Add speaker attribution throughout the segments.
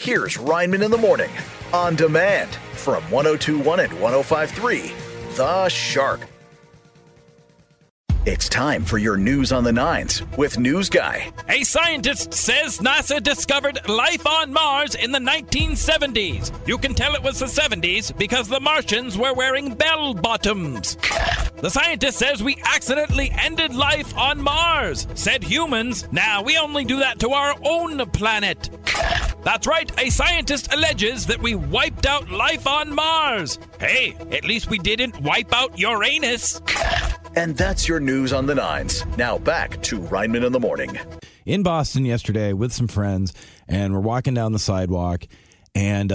Speaker 1: Here's Rineman in the Morning, on demand from 102.1 and 105.3, The Shark. It's time for your news on the nines with News Guy.
Speaker 2: A scientist says NASA discovered life on Mars in the 1970s. You can tell it was the 70s because the Martians were wearing bell bottoms. The scientist says we accidentally ended life on Mars, said humans. Now we only do that to our own planet. That's right, a scientist alleges that we wiped out life on Mars. Hey, at least we didn't wipe out Uranus.
Speaker 1: And that's your news on the nines. Now back to Rineman in the Morning.
Speaker 3: In Boston yesterday with some friends, and we're walking down the sidewalk, and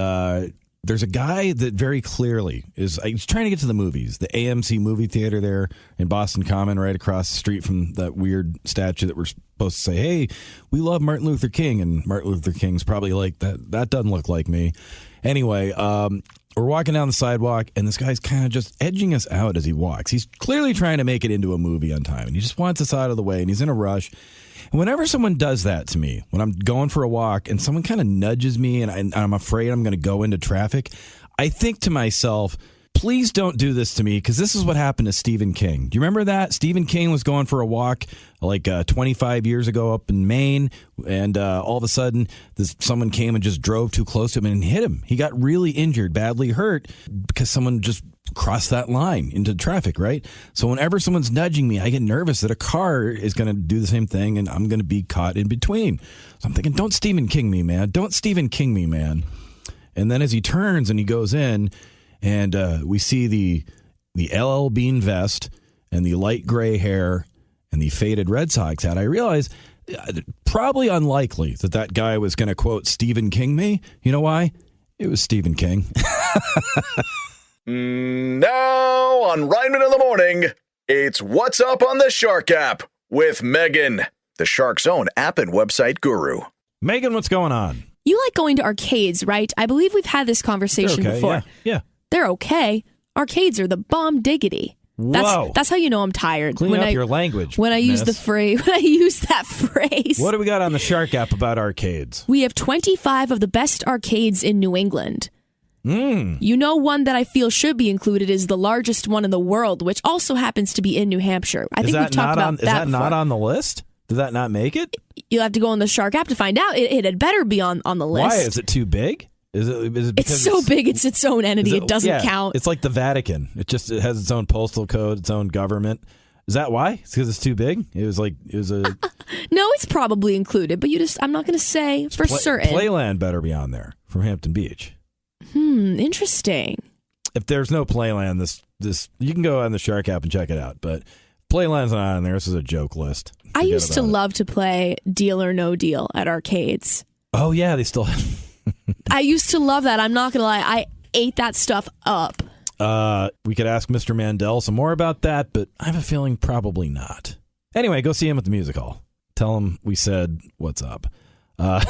Speaker 3: there's a guy that very clearly he's trying to get to the movies, the AMC movie theater there in Boston Common, right across the street from that weird statue that we're supposed to say, hey, we love Martin Luther King, and Martin Luther King's probably like, that doesn't look like me. Anyway, we're walking down the sidewalk, and this guy's kind of just edging us out as he walks. He's clearly trying to make it into a movie on time, and he just wants us out of the way, and he's in a rush. And whenever someone does that to me, when I'm going for a walk and someone kind of nudges me and I'm afraid I'm going to go into traffic, I think to myself, please don't do this to me, because this is what happened to Stephen King. Do you remember that? Stephen King was going for a walk like 25 years ago up in Maine, and all of a sudden someone came and just drove too close to him and hit him. He got really injured, badly hurt, because someone just crossed that line into traffic, right? So whenever someone's nudging me, I get nervous that a car is going to do the same thing and I'm going to be caught in between. So I'm thinking, don't Stephen King me, man. Don't Stephen King me, man. And then as he turns and he goes in, and we see the LL Bean vest and the light gray hair and the faded Red Sox hat, I realize probably unlikely that guy was going to quote Stephen King me. You know why? It was Stephen King.
Speaker 1: Now on Rineman in the Morning, it's What's Up on the Shark app with Megan, the Shark's own app and website guru.
Speaker 3: Megan, what's going on?
Speaker 4: You like going to arcades, right? I believe we've had this conversation before.
Speaker 3: Yeah.
Speaker 4: They're okay. Arcades are the bomb diggity.
Speaker 3: Whoa.
Speaker 4: That's how you know I'm tired.
Speaker 3: Clean up your language.
Speaker 4: When I use that phrase.
Speaker 3: What do we got on the Shark app about arcades?
Speaker 4: We have 25 of the best arcades in New England. You know, one that I feel should be included is the largest one in the world, which also happens to be in New Hampshire. I think we've talked about that before. Is that
Speaker 3: not on the list? Did that not make it?
Speaker 4: You'll have to go on the Shark app to find out. It had better be on the list.
Speaker 3: Why? Is it too big? Is it because
Speaker 4: it's so big, it's its own entity. It doesn't count. It's
Speaker 3: like the Vatican. It has its own postal code, its own government. Is that why? It's because it's too big? It was a...
Speaker 4: No, it's probably included, but I'm not going to say for certain.
Speaker 3: Playland better be on there from Hampton Beach.
Speaker 4: Interesting.
Speaker 3: If there's no Playland, this you can go on the Shark app and check it out. But Playland's not on there. This is a joke list.
Speaker 4: I used to love to play Deal or No Deal at arcades.
Speaker 3: Oh, yeah, they still...
Speaker 4: I used to love that. I'm not going to lie. I ate that stuff up.
Speaker 3: We could ask Mr. Mandel some more about that, but I have a feeling probably not. Anyway, go see him at the music hall. Tell him we said, what's up? That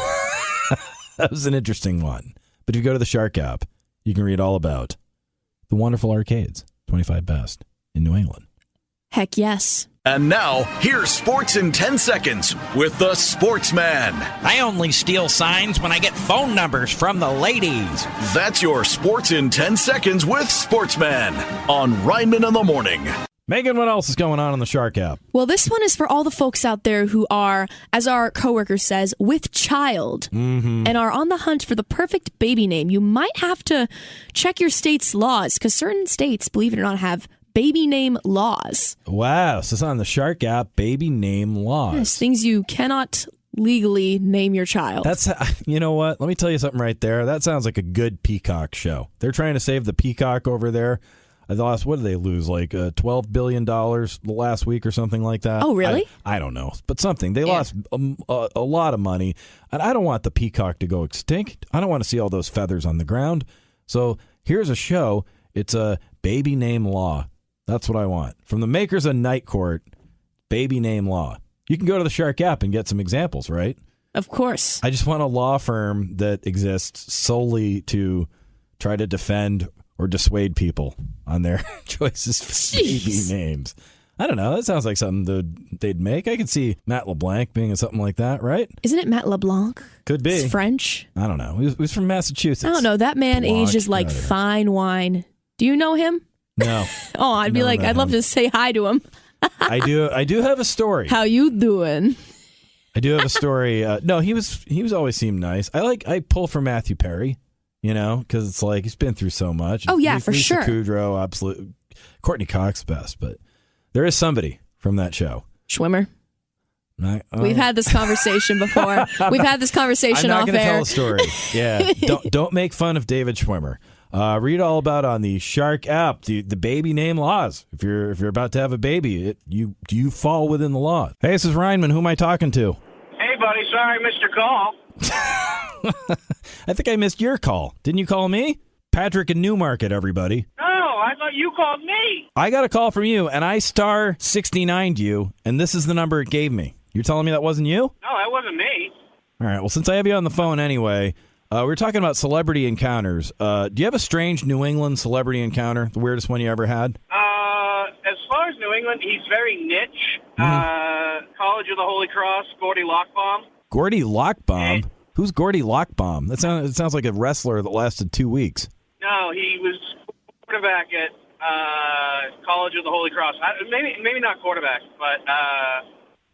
Speaker 3: was an interesting one. But if you go to the Shark app, you can read all about the wonderful arcades, 25 best in New England.
Speaker 4: Heck yes.
Speaker 1: And now, here's Sports in 10 Seconds with the Sportsman.
Speaker 2: I only steal signs when I get phone numbers from the ladies.
Speaker 1: That's your Sports in 10 Seconds with Sportsman on Rineman in the Morning.
Speaker 3: Megan, what else is going on the Shark app?
Speaker 4: Well, this one is for all the folks out there who are, as our coworker says, with child and are on the hunt for the perfect baby name. You might have to check your state's laws, because certain states, believe it or not, have baby name laws.
Speaker 3: Wow. So it's on the Shark app, baby name laws.
Speaker 4: Yes, things you cannot legally name your child.
Speaker 3: You know what? Let me tell you something right there. That sounds like a good Peacock show. They're trying to save the Peacock over there. What did they lose? Like $12 billion last week or something like that?
Speaker 4: Oh, really?
Speaker 3: I don't know. But something. They lost a lot of money. And I don't want the Peacock to go extinct. I don't want to see all those feathers on the ground. So here's a show. It's a baby name law. That's what I want. From the makers of Night Court, baby name law. You can go to the Shark app and get some examples, right?
Speaker 4: Of course.
Speaker 3: I just want a law firm that exists solely to try to defend or dissuade people on their choices for baby names. I don't know. That sounds like something they'd make. I could see Matt LeBlanc being in something like that, right?
Speaker 4: Isn't it Matt LeBlanc?
Speaker 3: Could be.
Speaker 4: It's French.
Speaker 3: I don't know. He was from Massachusetts.
Speaker 4: I don't know. That man
Speaker 3: Blanc,
Speaker 4: ages like fine wine. Do you know him?
Speaker 3: No.
Speaker 4: Oh, I'd be like, I'd love to say hi to him.
Speaker 3: I do have a story.
Speaker 4: How you doing?
Speaker 3: I do have a story. No, he was always seemed nice. I pull for Matthew Perry, because it's like he's been through so much.
Speaker 4: Oh yeah, for
Speaker 3: Lisa
Speaker 4: sure.
Speaker 3: Kudrow, absolute. Courtney Cox, best, but there is somebody from that show.
Speaker 4: Schwimmer. We've had this conversation before. We've had this conversation off air.
Speaker 3: I'm not going to tell a story. Yeah, don't make fun of David Schwimmer. Read all about it on the Shark app, the baby name laws. If you're about to have a baby, you fall within the law. Hey, this is Rineman. Who am I talking to?
Speaker 5: Hey, buddy. Sorry I missed your call.
Speaker 3: I think I missed your call. Didn't you call me? Patrick in Newmarket, everybody.
Speaker 5: No, I thought you called me.
Speaker 3: I got a call from you, and I star 69'd you, and this is the number it gave me. You're telling me that wasn't you?
Speaker 5: No, that wasn't me.
Speaker 3: All right. Well, since I have you on the phone anyway, we were talking about celebrity encounters. Do you have a strange New England celebrity encounter, the weirdest one you ever had?
Speaker 5: As far as New England, he's very niche. College of the Holy Cross, Gordy Lockbaum.
Speaker 3: Gordy Lockbaum? Who's Gordy Lockbaum? It sounds like a wrestler that lasted 2 weeks.
Speaker 5: No, he was quarterback at College of the Holy Cross. Maybe not quarterback, but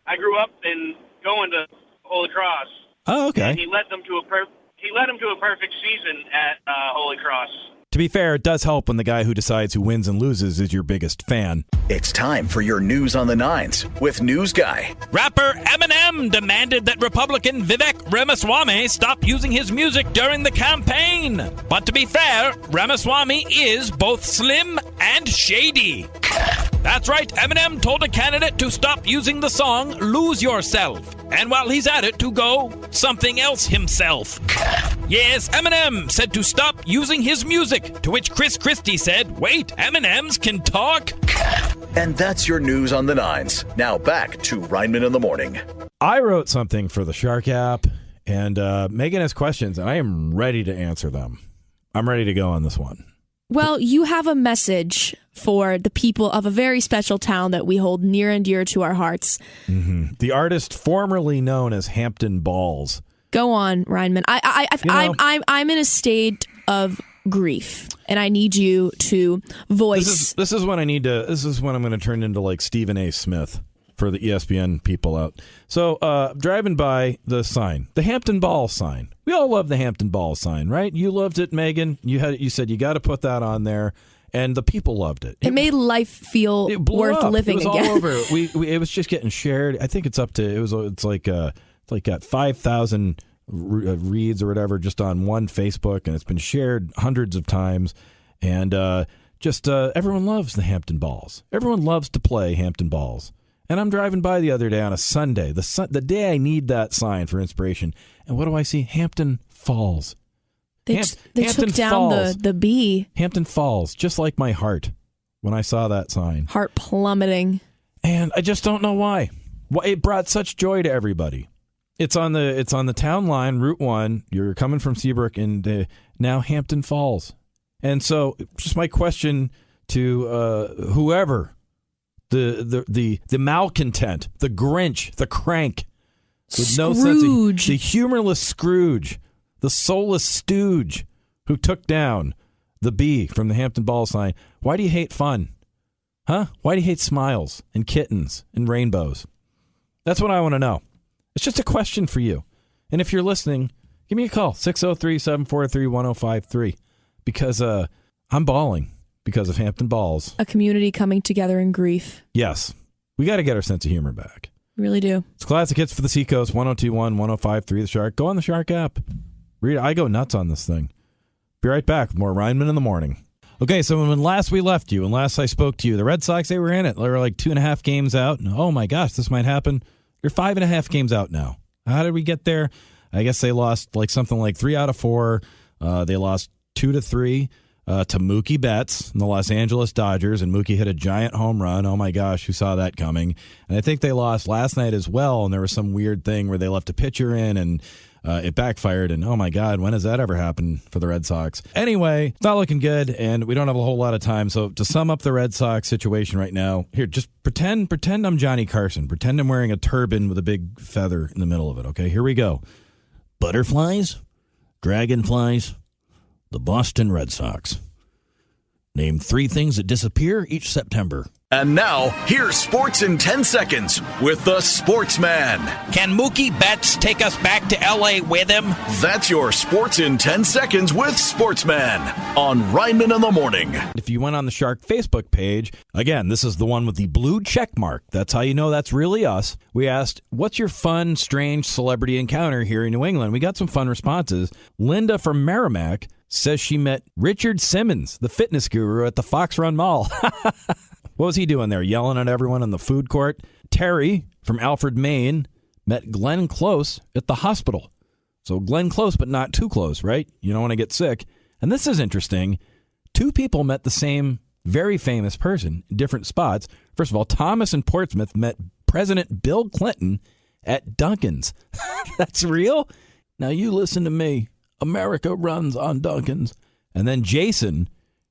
Speaker 5: I grew up in going to Holy Cross.
Speaker 3: Oh, okay.
Speaker 5: And he led them to a perfect season at Holy Cross.
Speaker 3: To be fair, it does help when the guy who decides who wins and loses is your biggest fan.
Speaker 1: It's time for your news on the nines with News Guy.
Speaker 2: Rapper Eminem demanded that Republican Vivek Ramaswamy stop using his music during the campaign. But to be fair, Ramaswamy is both slim and shady. That's right, Eminem told a candidate to stop using the song Lose Yourself. And while he's at it, to go something else himself. Yes, Eminem said to stop using his music, to which Chris Christie said, wait, M&Ms can talk?
Speaker 1: And that's your news on the nines. Now back to Rineman in the Morning.
Speaker 3: I wrote something for the Shark app, and Megan has questions, and I am ready to answer them. I'm ready to go on this one.
Speaker 4: Well, you have a message for the people of a very special town that we hold near and dear to our hearts.
Speaker 3: Mm-hmm. The artist formerly known as Hampton Balls.
Speaker 4: Go on, Rineman. I'm in a state of grief, and I need you to voice.
Speaker 3: This is when I need to. This is when I'm going to turn into like Stephen A. Smith for the ESPN people out. So, driving by the sign, the Hampton Balls sign. We all love the Hampton Balls sign, right? You loved it, Megan. You said you got to put that on there, and the people loved it.
Speaker 4: It made life feel worth living again.
Speaker 3: It was all over. It was just getting shared. I think it's up to. It's like got 5,000 reads or whatever just on one Facebook, and it's been shared hundreds of times. And everyone loves the Hampton Balls. Everyone loves to play Hampton Balls. And I'm driving by the other day on a Sunday, the day I need that sign for inspiration. And what do I see? Hampton Falls.
Speaker 4: They took down the B.
Speaker 3: Hampton Falls, just like my heart when I saw that sign.
Speaker 4: Heart plummeting.
Speaker 3: And I just don't know why. It brought such joy to everybody. It's on the town line, Route 1. You're coming from Seabrook and now Hampton Falls. And so just my question to whoever, the malcontent, the Grinch, the crank, with no sense of, the humorless Scrooge, the soulless stooge who took down the B from the Hampton Ball sign. Why do you hate fun? Huh? Why do you hate smiles and kittens and rainbows? That's what I want to know. It's just a question for you. And if you're listening, give me a call, 603-743-1053, because I'm bawling because of Hampton Balls.
Speaker 4: A community coming together in grief.
Speaker 3: Yes. We got to get our sense of humor back.
Speaker 4: We really do.
Speaker 3: It's classic hits for the Seacoast, 102.1, 105.3 The Shark. Go on the Shark app. Read it. I go nuts on this thing. Be right back with more Rineman in the Morning. Okay, so when last we left you and last I spoke to you, the Red Sox, they were in it. They were like 2.5 games out. And oh my gosh, this might happen. They're 5.5 games out now. How did we get there? I guess they lost something like 3 out of 4. They lost 2-3 to Mookie Betts and the Los Angeles Dodgers, and Mookie hit a giant home run. Oh my gosh, who saw that coming? And I think they lost last night as well, and there was some weird thing where they left a pitcher in, and it backfired, and oh my God, when has that ever happened for the Red Sox? Anyway, it's not looking good, and we don't have a whole lot of time. So to sum up the Red Sox situation right now, here, just pretend I'm Johnny Carson. Pretend I'm wearing a turban with a big feather in the middle of it, okay? Here we go. Butterflies, dragonflies, the Boston Red Sox. Name 3 things that disappear each September.
Speaker 1: And now, here's Sports in 10 Seconds with the Sportsman.
Speaker 2: Can Mookie Betts take us back to L.A. with him?
Speaker 1: That's your Sports in 10 Seconds with Sportsman on Rineman in the Morning.
Speaker 3: If you went on the Shark Facebook page, again, this is the one with the blue check mark. That's how you know that's really us. We asked, what's your fun, strange celebrity encounter here in New England? We got some fun responses. Linda from Merrimack says she met Richard Simmons, the fitness guru, at the Fox Run Mall. What was he doing there, yelling at everyone in the food court? Terry from Alfred, Maine, met Glenn Close at the hospital. So Glenn Close, but not too close, right? You don't want to get sick. And this is interesting. 2 people met the same very famous person in different spots. First of all, Thomas in Portsmouth met President Bill Clinton at Dunkin's. That's real? Now you listen to me. America runs on Dunkin's. And then Jason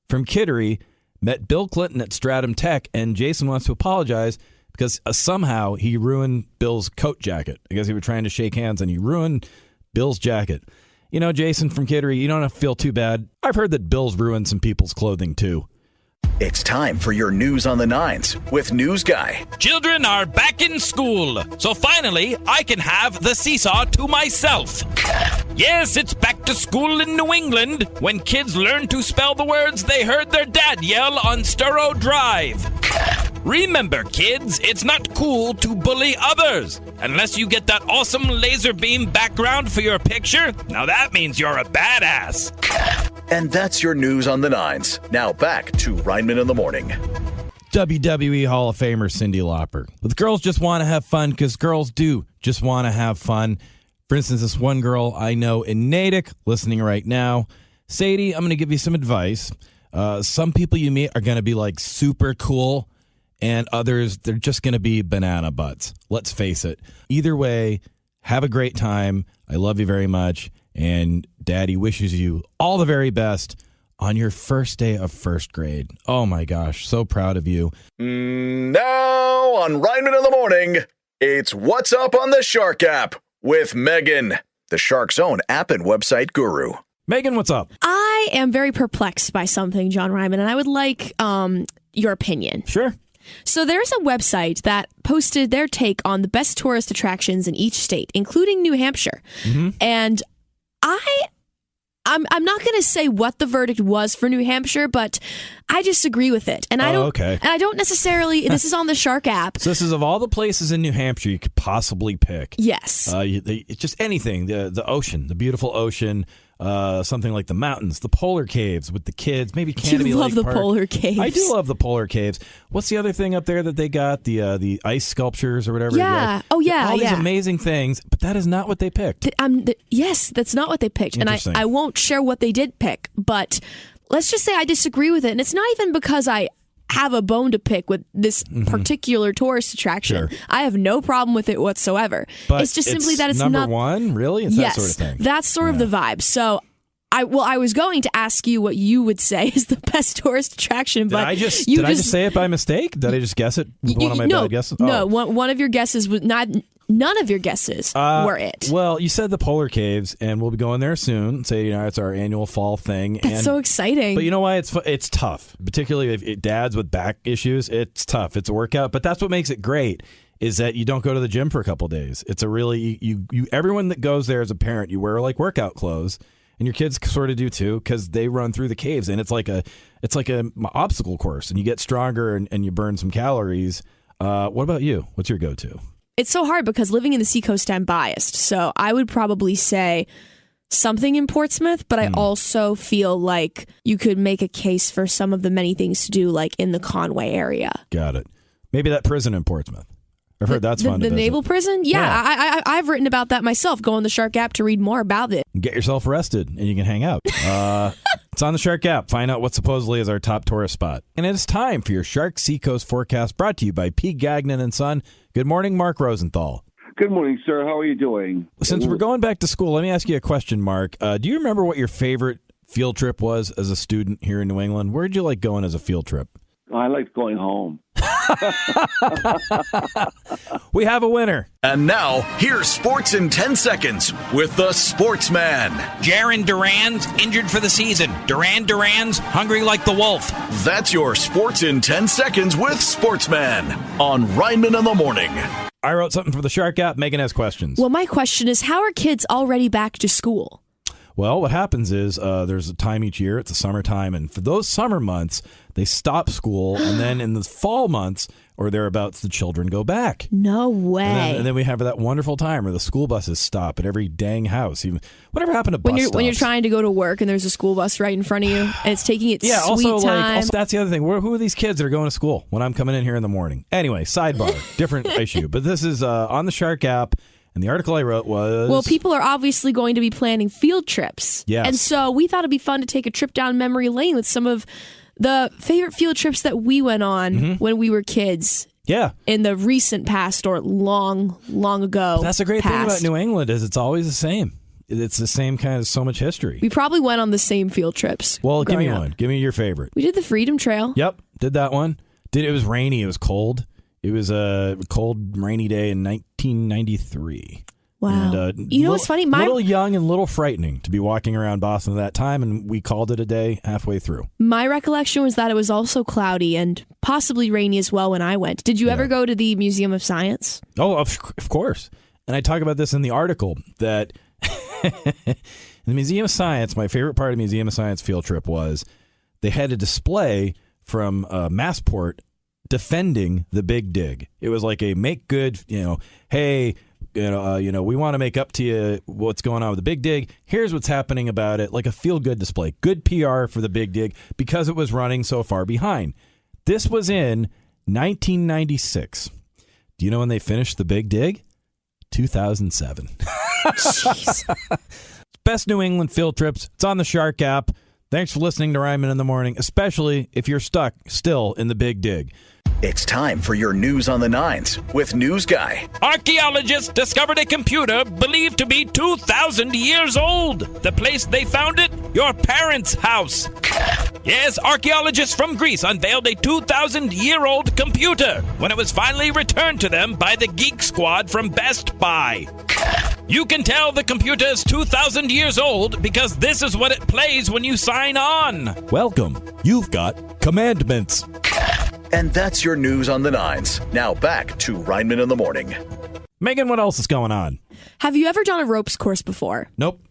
Speaker 3: from Kittery met Bill Clinton at Stratum Tech, and Jason wants to apologize because somehow he ruined Bill's coat jacket. I guess he was trying to shake hands, and he ruined Bill's jacket. You know, Jason from Kittery, you don't have to feel too bad. I've heard that Bill's ruined some people's clothing, too.
Speaker 1: It's time for your news on the nines with News Guy.
Speaker 2: Children are back in school, so finally I can have the seesaw to myself. Yes, it's back to school in New England when kids learn to spell the words they heard their dad yell on Sturrow Drive. Remember, kids, it's not cool to bully others. Unless you get that awesome laser beam background for your picture, now that means you're a badass.
Speaker 1: And that's your news on the nines. Now back to Rineman in the Morning.
Speaker 3: WWE Hall of Famer Cyndi Lauper. With girls just want to have fun because girls do just want to have fun. For instance, this one girl I know in Natick listening right now. Sadie, I'm going to give you some advice. Some people you meet are going to be like super cool, and others, they're just going to be banana butts. Let's face it. Either way, have a great time. I love you very much. And Daddy wishes you all the very best on your first day of first grade. Oh my gosh, so proud of you.
Speaker 1: Now on Rineman in the Morning, it's What's Up on the Shark app with Megan, the Shark's own app and website guru.
Speaker 3: Megan, what's up?
Speaker 4: I am very perplexed by something, John Rineman, and I would like your opinion.
Speaker 3: Sure.
Speaker 4: So there's a website that posted their take on the best tourist attractions in each state, including New Hampshire. Mm-hmm. And I'm not going to say what the verdict was for New Hampshire, but I disagree with it. And I don't.
Speaker 3: Okay.
Speaker 4: And I don't necessarily. This is on the Shark app.
Speaker 3: So this is of all the places in New Hampshire you could possibly pick.
Speaker 4: Yes.
Speaker 3: It's just anything. The ocean, the beautiful ocean. Something like the mountains, the polar caves with the kids, maybe Canopy
Speaker 4: You love
Speaker 3: Lake
Speaker 4: the
Speaker 3: Park.
Speaker 4: polar caves.
Speaker 3: I do love the polar caves. What's the other thing up there that they got? The ice sculptures or whatever.
Speaker 4: Yeah. Oh, yeah.
Speaker 3: All these amazing things, but that is not what they picked.
Speaker 4: Yes, that's not what they picked. And I won't share what they did pick, but let's just say I disagree with it. And it's not even because I have a bone to pick with this particular tourist attraction.
Speaker 3: Sure.
Speaker 4: I have no problem with it whatsoever.
Speaker 3: But
Speaker 4: it's just simply that it's
Speaker 3: number
Speaker 4: not
Speaker 3: one, really? It's
Speaker 4: yes,
Speaker 3: that sort of thing.
Speaker 4: That's sort of the vibe. So I was going to ask you what you would say is the best tourist attraction, but
Speaker 3: I just say it by mistake? Did I just guess it? One of my bad guesses?
Speaker 4: No, one of your guesses was not. None of your guesses were it.
Speaker 3: Well, you said the polar caves, and we'll be going there soon. Sadie and I, it's our annual fall thing.
Speaker 4: That's so exciting.
Speaker 3: But you know why? It's tough, particularly if dads with back issues. It's tough. It's a workout, but that's what makes it great. Is that you don't go to the gym for a couple of days. It's a really you everyone that goes there as a parent, you wear like workout clothes, and your kids sort of do too because they run through the caves, and it's like a obstacle course, and you get stronger and you burn some calories. What about you? What's your go-to?
Speaker 4: It's so hard because living in the Seacoast, I'm biased. So I would probably say something in Portsmouth, but I also feel like you could make a case for some of the many things to do, like in the Conway area.
Speaker 3: Got it. Maybe that prison in Portsmouth. I've heard that's fun to visit.
Speaker 4: The naval prison? Yeah. I've written about that myself. Go on the Shark app to read more about it.
Speaker 3: Get yourself arrested and you can hang out. It's on the Shark app. Find out what supposedly is our top tourist spot. And it's time for your Shark Seacoast forecast brought to you by P. Gagnon & Son. Good morning, Mark Rosenthal.
Speaker 6: Good morning, sir. How are you doing?
Speaker 3: Since we're going back to school, let me ask you a question, Mark. Do you remember what your favorite field trip was as a student here in New England? Where did you like going as a field trip?
Speaker 6: I like going home.
Speaker 3: We have a winner.
Speaker 1: And now, here's Sports in 10 Seconds with the Sportsman.
Speaker 2: Jaron Duran's injured for the season. Duran's hungry like the wolf.
Speaker 1: That's your Sports in 10 Seconds with Sportsman on Rineman in the Morning.
Speaker 3: I wrote something for the Shark app. Megan has questions.
Speaker 4: Well, my question is, how are kids already back to school?
Speaker 3: Well, what happens is there's a time each year. It's the summertime. And for those summer months, they stop school. And then in the fall months or thereabouts, the children go back.
Speaker 4: No way.
Speaker 3: And then we have that wonderful time where the school buses stop at every dang house. Even whatever happened to bus stops?
Speaker 4: When you're trying to go to work and there's a school bus right in front of you and it's taking its sweet time.
Speaker 3: Also, that's the other thing. Who are these kids that are going to school when I'm coming in here in the morning? Anyway, sidebar, different issue. But this is on the Shark app. And the article I wrote was...
Speaker 4: Well, people are obviously going to be planning field trips.
Speaker 3: Yes.
Speaker 4: And so we thought it'd be fun to take a trip down memory lane with some of the favorite field trips that we went on when we were kids.
Speaker 3: Yeah.
Speaker 4: In the recent past or long ago.
Speaker 3: That's the great thing about New England is it's always the same. It's the same kind of so much history.
Speaker 4: We probably went on the same field trips.
Speaker 3: Well, give me
Speaker 4: up.
Speaker 3: one. Give me your favorite.
Speaker 4: We did the Freedom Trail.
Speaker 3: Yep, did that one. It was rainy. It was cold. It was a cold, rainy day in 1993.
Speaker 4: Wow.
Speaker 3: And,
Speaker 4: you know what's funny?
Speaker 3: Little young and little frightening to be walking around Boston at that time, and we called it a day halfway through.
Speaker 4: My recollection was that it was also cloudy and possibly rainy as well when I went. Did you ever go to the Museum of Science?
Speaker 3: Oh, of course. And I talk about this in the article that in the Museum of Science, my favorite part of the Museum of Science field trip was they had a display from Massport defending the Big Dig. It was like a make good, hey, we want to make up to you what's going on with the Big Dig. Here's what's happening about it, like a feel-good display. Good PR for the Big Dig because it was running so far behind. This was in 1996. Do you know when they finished the Big Dig? 2007.
Speaker 4: Jeez.
Speaker 3: Best New England field trips. It's on the Shark app. Thanks for listening to Rineman in the Morning, especially if you're stuck still in the Big Dig.
Speaker 1: It's time for your news on the nines with News Guy.
Speaker 2: Archaeologists discovered a computer believed to be 2,000 years old. The place they found it? Your parents' house. Yes, archaeologists from Greece unveiled a 2,000-year-old computer when it was finally returned to them by the Geek Squad from Best Buy. You can tell the computer is 2,000 years old because this is what it plays when you sign on.
Speaker 3: Welcome. You've got commandments.
Speaker 1: And that's your news on the nines. Now back to Rineman in the Morning.
Speaker 3: Megan, what else is going on?
Speaker 4: Have you ever done a ropes course before?
Speaker 3: Nope.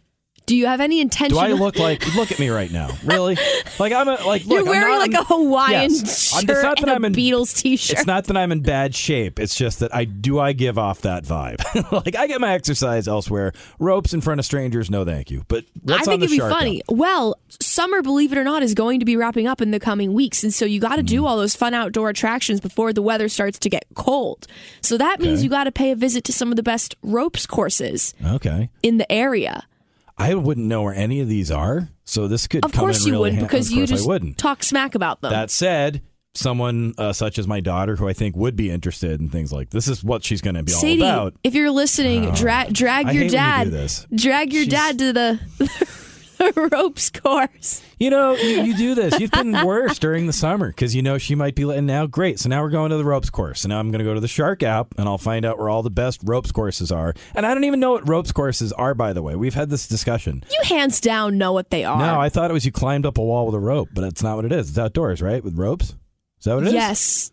Speaker 4: Do you have any intention?
Speaker 3: Do I look at me right now? Really? Like look,
Speaker 4: you're wearing a Hawaiian shirt and a Beatles t-shirt.
Speaker 3: It's not that I'm in bad shape. It's just that I give off that vibe. Like I get my exercise elsewhere. Ropes in front of strangers, no thank you. But what's
Speaker 4: I
Speaker 3: on
Speaker 4: think
Speaker 3: the
Speaker 4: it'd be
Speaker 3: Shark
Speaker 4: funny.
Speaker 3: app?
Speaker 4: Well, summer, believe it or not, is going to be wrapping up in the coming weeks, and so you got to do all those fun outdoor attractions before the weather starts to get cold. So that means you got to pay a visit to some of the best ropes courses. In the area.
Speaker 3: I wouldn't know where any of these are, so this could
Speaker 4: of
Speaker 3: come in
Speaker 4: course you
Speaker 3: really
Speaker 4: would, because you just
Speaker 3: wouldn't.
Speaker 4: talk smack about them.
Speaker 3: That said, someone such as my daughter, who I think would be interested in things like this, is what she's going to be
Speaker 4: Sadie,
Speaker 3: all about.
Speaker 4: If you're listening, drag your dad. Drag your dad to the ropes course.
Speaker 3: You do this. You've been worse during the summer because she might be letting now. Great. So now we're going to the ropes course. So now I'm going to go to the Shark app and I'll find out where all the best ropes courses are. And I don't even know what ropes courses are, by the way. We've had this discussion.
Speaker 4: You hands down know what they are.
Speaker 3: No, I thought it was you climbed up a wall with a rope, but that's not what it is. It's outdoors, right? With ropes? Is that what it is?
Speaker 4: Yes.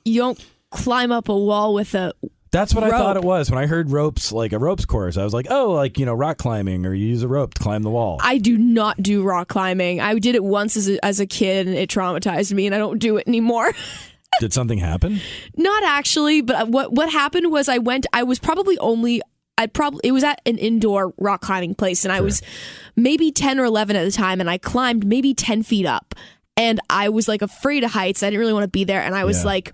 Speaker 4: You don't climb up a wall with a
Speaker 3: That's what
Speaker 4: rope.
Speaker 3: I thought it was. When I heard ropes, like a ropes course, I was like, rock climbing, or you use a rope to climb the wall.
Speaker 4: I do not do rock climbing. I did it once as a kid, and it traumatized me, and I don't do it anymore.
Speaker 3: Did something happen?
Speaker 4: Not actually, but what happened was it was at an indoor rock climbing place, and I was maybe 10 or 11 at the time, and I climbed maybe 10 feet up, and I was like afraid of heights. I didn't really want to be there, and I was like,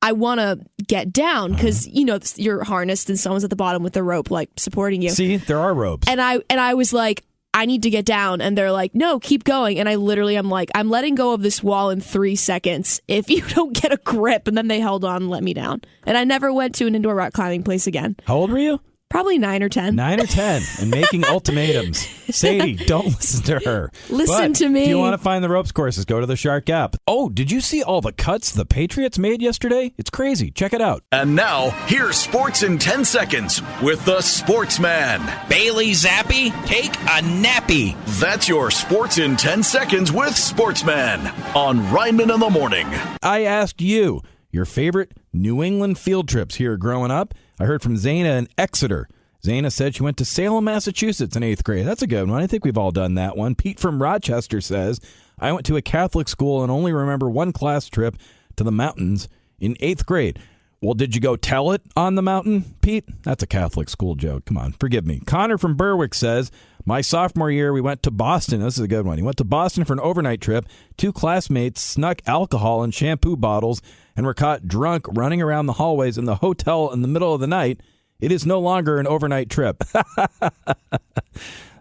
Speaker 4: I want to get down because you're harnessed and someone's at the bottom with the rope like supporting you.
Speaker 3: See, there are ropes.
Speaker 4: And I was like, I need to get down. And they're like, no, keep going. And I literally am like, I'm letting go of this wall in 3 seconds if you don't get a grip. And then they held on and let me down. And I never went to an indoor rock climbing place again.
Speaker 3: How old were you?
Speaker 4: Probably 9 or 10.
Speaker 3: 9 or 10 and making ultimatums. Sadie, don't listen to her.
Speaker 4: Listen to me.
Speaker 3: If you want to find the ropes courses, go to the Shark app. Oh, did you see all the cuts the Patriots made yesterday? It's crazy. Check it out.
Speaker 1: And now, here's Sports in 10 Seconds with the Sportsman.
Speaker 2: Bailey Zappi, take a nappy.
Speaker 1: That's your Sports in 10 Seconds with Sportsman on Rineman in the Morning.
Speaker 3: I asked you your favorite New England field trips here growing up. I heard from Zaina in Exeter. Zaina said she went to Salem, Massachusetts in 8th grade. That's a good one. I think we've all done that one. Pete from Rochester says, I went to a Catholic school and only remember one class trip to the mountains in 8th grade. Well, did you go tell it on the mountain, Pete? That's a Catholic school joke. Come on, forgive me. Connor from Berwick says, my sophomore year, we went to Boston. This is a good one. He went to Boston for an overnight trip. 2 classmates snuck alcohol in shampoo bottles and were caught drunk running around the hallways in the hotel in the middle of the night. It is no longer an overnight trip.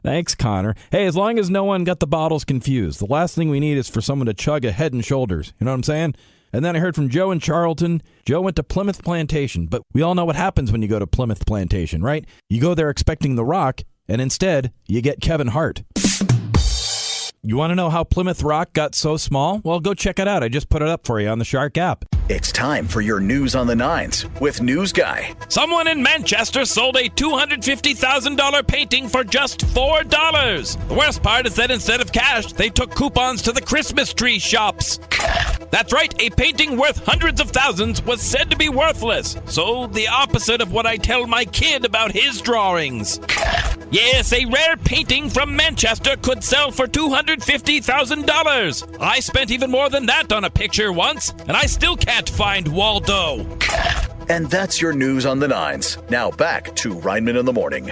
Speaker 3: Thanks, Connor. Hey, as long as no one got the bottles confused, the last thing we need is for someone to chug a Head and Shoulders. You know what I'm saying? And then I heard from Joe in Charlton. Joe went to Plymouth Plantation, but we all know what happens when you go to Plymouth Plantation, right? You go there expecting The Rock, and instead, you get Kevin Hart. You want to know how Plymouth Rock got so small? Well, go check it out. I just put it up for you on the Shark app.
Speaker 1: It's time for your news on the nines with News Guy.
Speaker 2: Someone in Manchester sold a $250,000 painting for just $4. The worst part is that instead of cash, they took coupons to the Christmas tree shops. That's right, a painting worth hundreds of thousands was said to be worthless. So the opposite of what I tell my kid about his drawings. Yes, a rare painting from Manchester could sell for $250,000. I spent even more than that on a picture once, and I still can't find Waldo.
Speaker 1: And that's your news on the nines. Now back to Rineman in the Morning.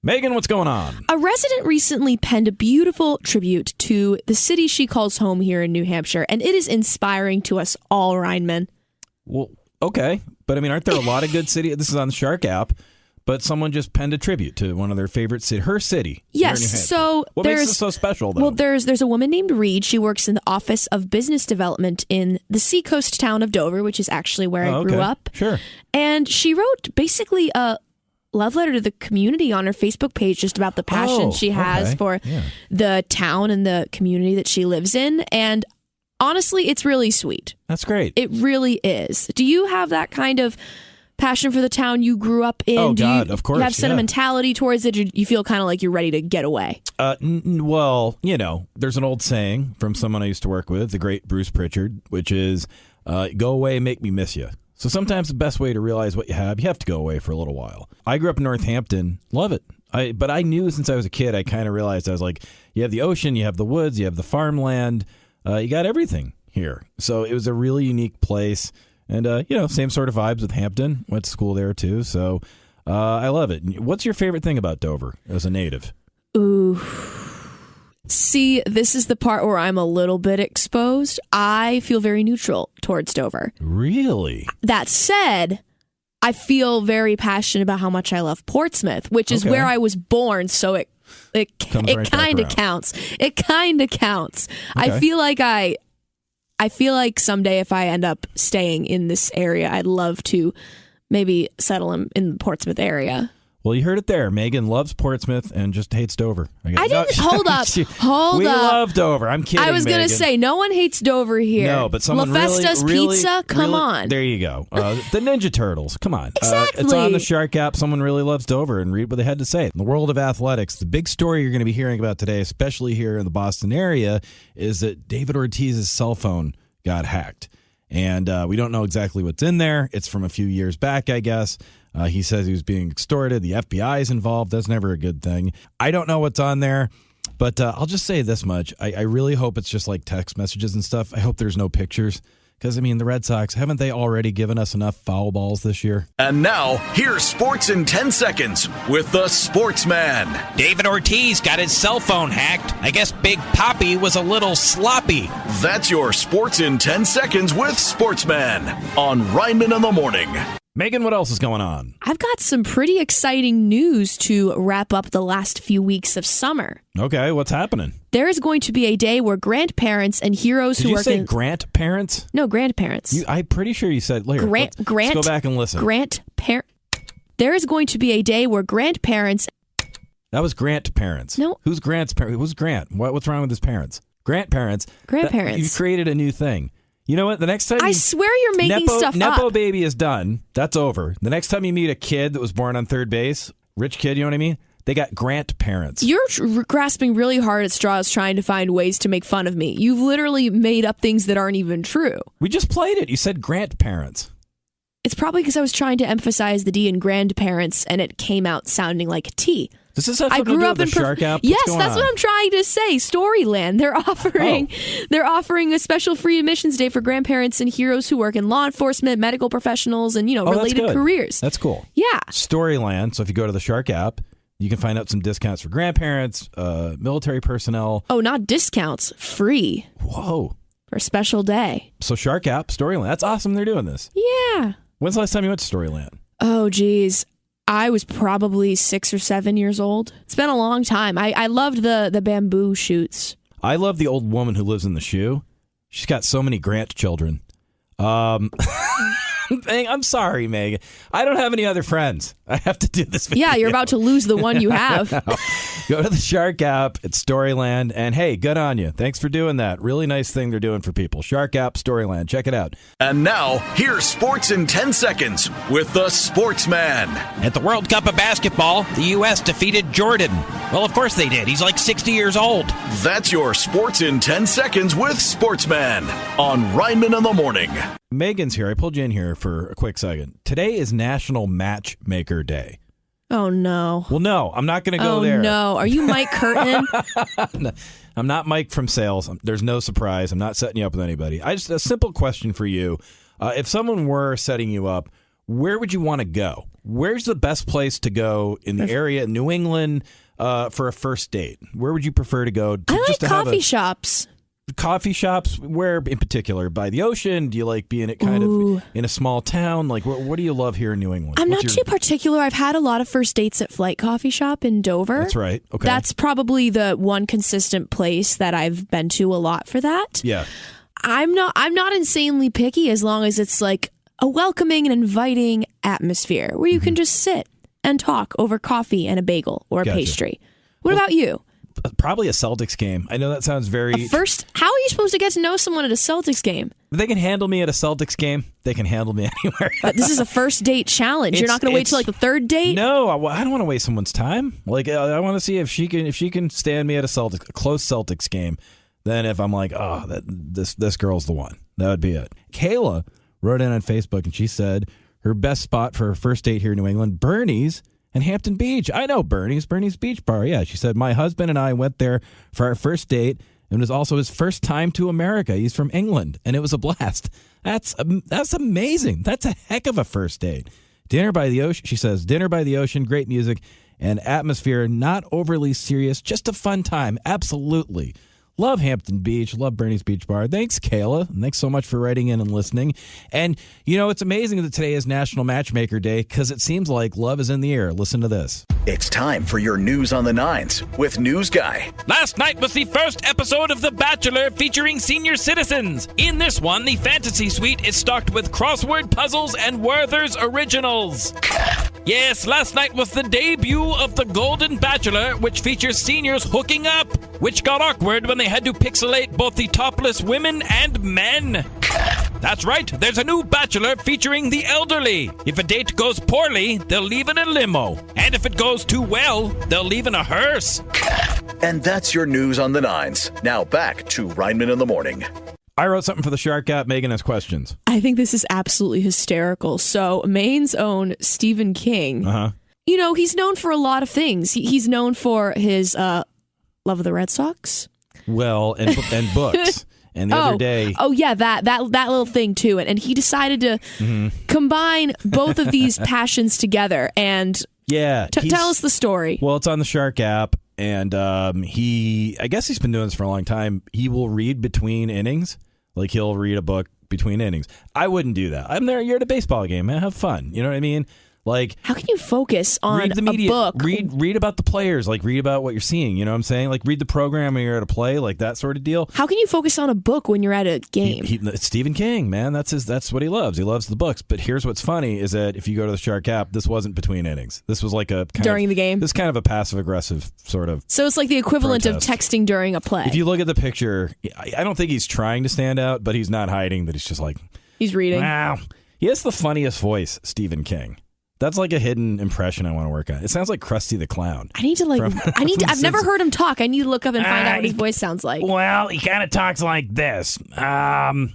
Speaker 3: Megan, what's going on?
Speaker 4: A resident recently penned a beautiful tribute to the city she calls home here in New Hampshire, and it is inspiring to us all, Rineman.
Speaker 3: Well, okay. But, I mean, aren't there a lot of good cities? This is on the Shark app. But someone just penned a tribute to one of their favorite cities, her city.
Speaker 4: Yes. So
Speaker 3: what makes this so special, though?
Speaker 4: Well, there's a woman named Reed. She works in the Office of Business Development in the seacoast town of Dover, which is actually where I grew up.
Speaker 3: Sure.
Speaker 4: And she wrote basically a love letter to the community on her Facebook page, just about the passion she has for the town and the community that she lives in. And honestly, it's really sweet.
Speaker 3: That's great.
Speaker 4: It really is. Do you have that kind of passion for the town you grew up in?
Speaker 3: Oh, God, of course.
Speaker 4: You have sentimentality towards it? You feel kind of like you're ready to get away?
Speaker 3: Well, you know, there's an old saying from someone I used to work with, the great Bruce Pritchard, which is, go away, make me miss you. So sometimes the best way to realize what you have to go away for a little while. I grew up in Northampton. Love it. But I knew since I was a kid, I kind of realized, I was like, you have the ocean, you have the woods, you have the farmland, you got everything here. So it was a really unique place. And, you know, same sort of vibes with Hampton. Went to school there, too. So I love it. What's your favorite thing about Dover as a native?
Speaker 4: Ooh. See, this is the part where I'm a little bit exposed. I feel very neutral towards Dover.
Speaker 3: Really?
Speaker 4: That said, I feel very passionate about how much I love Portsmouth, which is where I was born. So it kind of counts. It kind of counts. Okay. I feel like someday if I end up staying in this area, I'd love to maybe settle in the Portsmouth area.
Speaker 3: Well, you heard it there. Megan loves Portsmouth and just hates Dover.
Speaker 4: Hold up.
Speaker 3: We love Dover. I'm kidding,
Speaker 4: I was going to say, no one hates Dover here.
Speaker 3: No, but someone
Speaker 4: La Festa's Pizza? Come on.
Speaker 3: There you go. The Ninja Turtles. Come on.
Speaker 4: Exactly.
Speaker 3: It's on the Shark app. Someone really loves Dover, and read what they had to say. In the world of athletics, the big story you're going to be hearing about today, especially here in the Boston area, is that David Ortiz's cell phone got hacked. And we don't know exactly what's in there. It's from a few years back, I guess. He says he was being extorted. The FBI is involved. That's never a good thing. I don't know what's on there, but I'll just say this much. I really hope it's just like text messages and stuff. I hope there's no pictures. Because, I mean, the Red Sox, haven't they already given us enough foul balls this year?
Speaker 1: And now, here's Sports in 10 Seconds with the Sportsman.
Speaker 2: David Ortiz got his cell phone hacked. I guess Big Papi was a little sloppy.
Speaker 1: That's your Sports in 10 Seconds with Sportsman on Rineman in the Morning.
Speaker 3: Megan, what else is going on?
Speaker 4: I've got some pretty exciting news to wrap up the last few weeks of summer.
Speaker 3: Okay, what's happening?
Speaker 4: There is going to be a day where grandparents and heroes
Speaker 3: Did
Speaker 4: who
Speaker 3: you
Speaker 4: work
Speaker 3: say
Speaker 4: in...
Speaker 3: grandparents?
Speaker 4: No, grandparents.
Speaker 3: I'm pretty sure you said later.
Speaker 4: Let's
Speaker 3: go back and listen.
Speaker 4: There is going to be a day where grandparents...
Speaker 3: That was grandparents.
Speaker 4: No.
Speaker 3: Who's Grant's parents? Who's Grant? What's wrong with his parents? Grandparents.
Speaker 4: Grandparents.
Speaker 3: You've created a new thing. You know what? The next time
Speaker 4: I swear you're making stuff
Speaker 3: Nepo
Speaker 4: up.
Speaker 3: baby is done. That's over. The next time you meet a kid that was born on third base, rich kid, you know what I mean? They got grandparents.
Speaker 4: You're grasping really hard at straws trying to find ways to make fun of me. You've literally made up things that aren't even true.
Speaker 3: We just played it. You said grandparents.
Speaker 4: It's probably because I was trying to emphasize the D in grandparents and it came out sounding like a T.
Speaker 3: Does this have something to do with the Shark app?
Speaker 4: Yes, that's what I'm trying to say. Storyland. They're offering a special free admissions day for grandparents and heroes who work in law enforcement, medical professionals, and related careers.
Speaker 3: That's cool.
Speaker 4: Yeah.
Speaker 3: Storyland. So if you go to the Shark app, you can find out some discounts for grandparents, military personnel.
Speaker 4: Oh, not discounts. Free.
Speaker 3: Whoa.
Speaker 4: For a special day.
Speaker 3: So Shark app, Storyland. That's awesome. They're doing this.
Speaker 4: Yeah.
Speaker 3: When's the last time you went to Storyland?
Speaker 4: Oh, geez. I was probably 6 or 7 years old. It's been a long time. I loved the bamboo shoots.
Speaker 3: I love the old woman who lives in the shoe. She's got so many grandchildren. I'm sorry, Meg. I don't have any other friends. I have to do this video.
Speaker 4: Yeah, you're about to lose the one you have.
Speaker 3: Go to the Shark app. It's Storyland. And hey, good on you. Thanks for doing that. Really nice thing they're doing for people. Shark app, Storyland. Check it out.
Speaker 1: And now, here's Sports in 10 Seconds with the Sportsman.
Speaker 2: At the World Cup of Basketball, the U.S. defeated Jordan. Well, of course they did. He's like 60 years old.
Speaker 1: That's your Sports in 10 Seconds with Sportsman on Rineman in the Morning.
Speaker 3: Megan's here. I pulled you in here for a quick second. Today is National Matchmaker Day.
Speaker 4: Oh, no.
Speaker 3: Well, no, I'm not going to go there.
Speaker 4: Oh, no. Are you Mike Curtin?
Speaker 3: No, I'm not Mike from sales. There's no surprise. I'm not setting you up with anybody. A simple question for you. If someone were setting you up, where would you want to go? Where's the best place to go in the area in New England for a first date? Where would you prefer to go?
Speaker 4: I like coffee shops.
Speaker 3: Coffee shops? Where in particular? By the ocean? Do you like being at kind of in a small town? Like, what do you love here in New England?
Speaker 4: I'm not too particular. I've had a lot of first dates at Flight Coffee Shop in Dover.
Speaker 3: That's right. Okay.
Speaker 4: That's probably the one consistent place that I've been to a lot for that.
Speaker 3: Yeah.
Speaker 4: I'm not insanely picky as long as it's like a welcoming and inviting atmosphere where you can just sit and talk over coffee and a bagel or a pastry. What about you?
Speaker 3: Probably a Celtics game. I know that sounds very...
Speaker 4: How are you supposed to get to know someone at a Celtics game?
Speaker 3: They can handle me at a Celtics game. They can handle me anywhere.
Speaker 4: But this is a first date challenge. You're not going to wait till like the third date?
Speaker 3: No, I don't want to waste someone's time. Like I want to see if she can stand me at a close Celtics game. Then if I'm like, this girl's the one. That would be it. Kayla wrote in on Facebook and she said her best spot for her first date here in New England, Bernie's in Hampton Beach. I know Bernie's Beach Bar. Yeah, she said, my husband and I went there for our first date. And it was also his first time to America. He's from England, and it was a blast. That's amazing. That's a heck of a first date. Dinner by the ocean, she says, dinner by the ocean, great music and atmosphere, not overly serious, just a fun time. Absolutely. Love Hampton Beach. Love Bernie's Beach Bar. Thanks, Kayla. Thanks so much for writing in and listening. And, it's amazing that today is National Matchmaker Day because it seems like love is in the air. Listen to this.
Speaker 1: It's time for your news on the nines with News Guy.
Speaker 2: Last night was the first episode of The Bachelor featuring senior citizens. In this one, the fantasy suite is stocked with crossword puzzles and Werther's Originals. Yes, last night was the debut of The Golden Bachelor, which features seniors hooking up, which got awkward when they had to pixelate both the topless women and men. That's right, there's a new Bachelor featuring the elderly. If a date goes poorly, they'll leave in a limo. And if it goes too well, they'll leave in a hearse.
Speaker 1: And that's your news on the nines. Now back to Rineman in the Morning.
Speaker 3: I wrote something for the Shark app. Megan has questions.
Speaker 4: I think this is absolutely hysterical. So Maine's own Stephen King, he's known for a lot of things. He's known for his love of the Red Sox.
Speaker 3: Well, and books. And the other day...
Speaker 4: Oh, yeah, that little thing, too. And he decided to combine both of these passions together. And tell us the story.
Speaker 3: Well, it's on the Shark app. And I guess he's been doing this for a long time. He will read between innings. Like he'll read a book between innings. I wouldn't do that. I'm there. You're at a baseball game, man. Have fun. You know what I mean? Like,
Speaker 4: how can you focus on
Speaker 3: read the media,
Speaker 4: a book?
Speaker 3: Read about the players. Like, read about what you're seeing. You know what I'm saying? Like, read the program when you're at a play. Like, that sort of deal.
Speaker 4: How can you focus on a book when you're at a game?
Speaker 3: It's Stephen King, man. That's what he loves. He loves the books. But here's what's funny is that if you go to the Shark app, this wasn't between innings. This was like a
Speaker 4: during the game.
Speaker 3: This kind of a passive aggressive sort of.
Speaker 4: So it's like the equivalent
Speaker 3: protest.
Speaker 4: of texting during a play.
Speaker 3: If you look at the picture, I don't think he's trying to stand out, but he's not hiding that he's just like.
Speaker 4: He's reading.
Speaker 3: Wow. He has the funniest voice, Stephen King. That's like a hidden impression I want to work on. It sounds like Krusty the Clown.
Speaker 4: I've never heard him talk. I need to look up and find out what his voice sounds like.
Speaker 7: Well, he kind of talks like this. Yeah,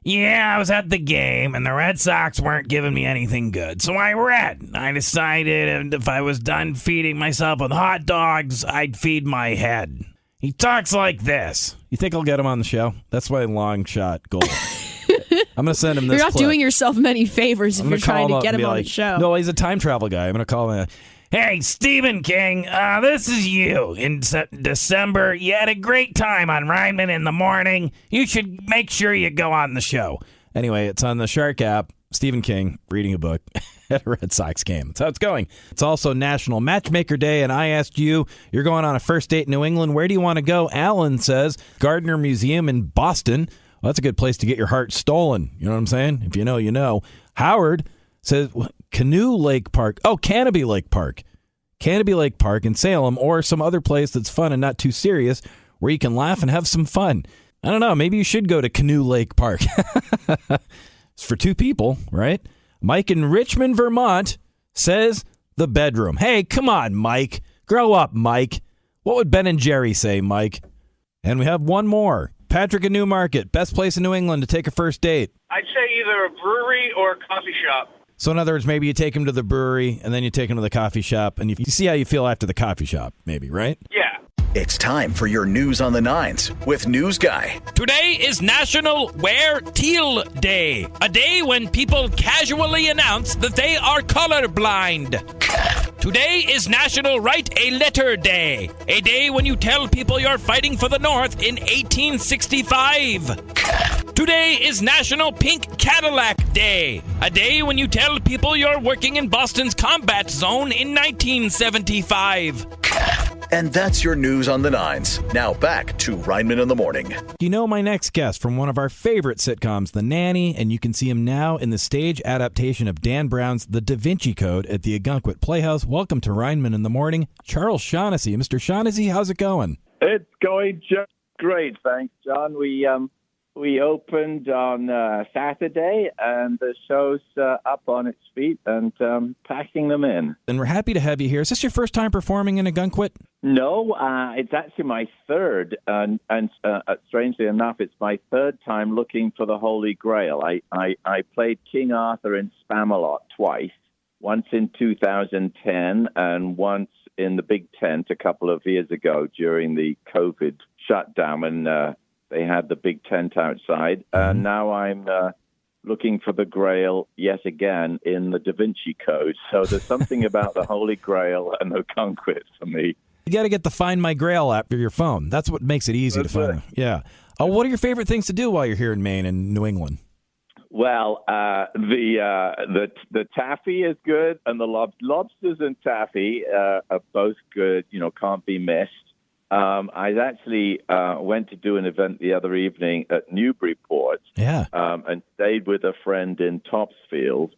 Speaker 7: I was at the game, and the Red Sox weren't giving me anything good, so I read. I decided if I was done feeding myself with hot dogs, I'd feed my head. He talks like this.
Speaker 3: You think I'll get him on the show? That's my long shot goal. I'm going to send him this
Speaker 4: You're not
Speaker 3: clip.
Speaker 4: doing yourself many favors if you're trying to get him on the show.
Speaker 3: No, he's a time travel guy. I'm going to call him.
Speaker 7: Hey, Stephen King, this is you. In December, you had a great time on Rineman in the morning. You should make sure you go on the show.
Speaker 3: Anyway, it's on the Shark app. Stephen King reading a book at a Red Sox game. That's how it's going. It's also National Matchmaker Day, and I asked you, you're going on a first date in New England. Where do you want to go? Alan says Gardner Museum in Boston. Well, that's a good place to get your heart stolen. You know what I'm saying? If you know, you know. Howard says Canoe Lake Park. Oh, Canopy Lake Park. Canopy Lake Park in Salem, or some other place that's fun and not too serious where you can laugh and have some fun. I don't know. Maybe you should go to Canoe Lake Park. It's for two people, right? Mike in Richmond, Vermont says the bedroom. Hey, come on, Mike. Grow up, Mike. What would Ben and Jerry say, Mike? And we have one more. Patrick in Newmarket, best place in New England to take a first date.
Speaker 5: I'd say either a brewery or a coffee shop.
Speaker 3: So in other words, maybe you take him to the brewery and then you take him to the coffee shop and you see how you feel after the coffee shop, maybe, right?
Speaker 5: Yeah.
Speaker 1: It's time for your news on the nines with News Guy.
Speaker 2: Today is National Wear Teal Day, a day when people casually announce that they are colorblind. Today is National Write a Letter Day, a day when you tell people you're fighting for the North in 1865. Today is National Pink Cadillac Day, a day when you tell people you're working in Boston's combat zone in 1975.
Speaker 1: And that's your news on the nines. Now back to Rineman in the Morning.
Speaker 3: You know my next guest from one of our favorite sitcoms, The Nanny, and you can see him now in the stage adaptation of Dan Brown's The Da Vinci Code at the Ogunquit Playhouse. Welcome to Rineman in the Morning, Charles Shaughnessy. Mr. Shaughnessy, how's it going?
Speaker 6: It's going just great, thanks, John. We opened on Saturday, and the show's up on its feet and packing them in.
Speaker 3: And we're happy to have you here. Is this your first time performing in Ogunquit?
Speaker 6: No, it's actually my third, and strangely enough, it's my third time looking for the Holy Grail. I played King Arthur in Spamalot twice, once in 2010 and once in the Big Tent a couple of years ago during the COVID shutdown when they had the big tent outside. And now I'm looking for the Grail yet again in the Da Vinci Code. So there's something about the Holy Grail and Ogunquit for me.
Speaker 3: You got to get the Find My Grail app for your phone. That's what makes it easy to find them. Yeah. What are your favorite things to do while you're here in Maine and New England?
Speaker 6: Well, the taffy is good, and the lobsters and taffy are both good. You know, can't be missed. I actually went to do an event the other evening at Newburyport, and stayed with a friend in Topsfield,